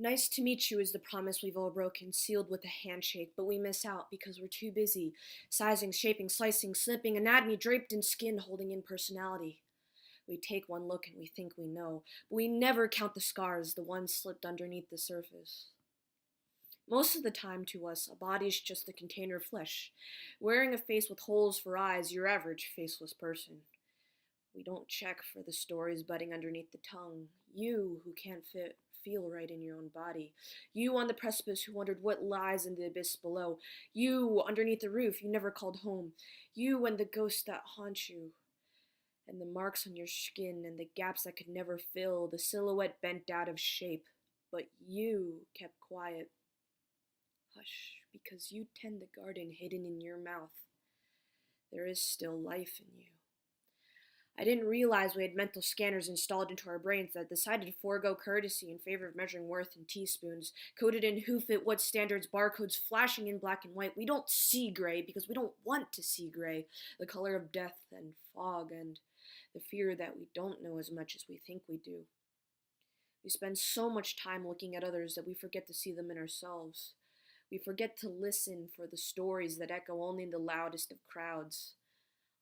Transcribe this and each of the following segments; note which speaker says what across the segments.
Speaker 1: Nice to meet you is the promise we've all broken, sealed with a handshake, but we miss out because we're too busy. Sizing, shaping, slicing, snipping, anatomy draped in skin, holding in personality. We take one look and we think we know, but we never count the scars, the ones slipped underneath the surface. Most of the time to us, a body's just a container of flesh. Wearing a face with holes for eyes, your average faceless person. We don't check for the stories budding underneath the tongue. You who can't feel right in your own body. You on the precipice who wondered what lies in the abyss below. You underneath the roof you never called home. You and the ghosts that haunt you. And the marks on your skin and the gaps that could never fill, the silhouette bent out of shape. But you kept quiet. Hush, because you tend the garden hidden in your mouth. There is still life in you. I didn't realize we had mental scanners installed into our brains that decided to forego courtesy in favor of measuring worth in teaspoons, coded in who fit what standards, barcodes flashing in black and white. We don't see gray because we don't want to see gray, the color of death and fog and the fear that we don't know as much as we think we do. We spend so much time looking at others that we forget to see them in ourselves. We forget to listen for the stories that echo only in the loudest of crowds.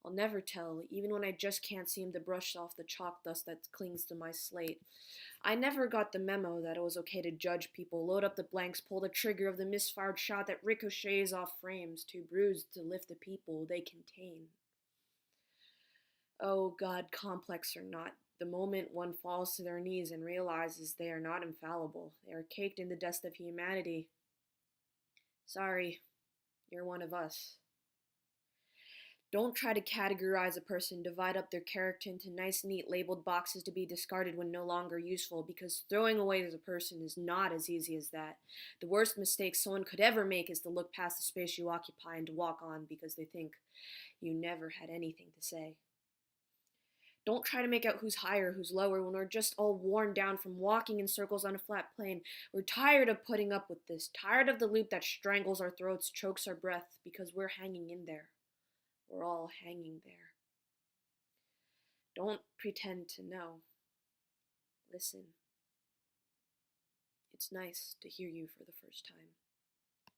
Speaker 1: I'll never tell, even when I just can't seem to brush off the chalk dust that clings to my slate. I never got the memo that it was okay to judge people, load up the blanks, pull the trigger of the misfired shot that ricochets off frames, too bruised to lift the people they contain. Oh God, complex or not, the moment one falls to their knees and realizes they are not infallible, they are caked in the dust of humanity. Sorry, you're one of us. Don't try to categorize a person, divide up their character into nice, neat labeled boxes to be discarded when no longer useful, because throwing away as a person is not as easy as that. The worst mistake someone could ever make is to look past the space you occupy and to walk on because they think you never had anything to say. Don't try to make out who's higher, who's lower, when we're just all worn down from walking in circles on a flat plane. We're tired of putting up with this, tired of the loop that strangles our throats, chokes our breath, because we're hanging in there. We're all hanging there. Don't pretend to know. Listen. It's nice to hear you for the first time.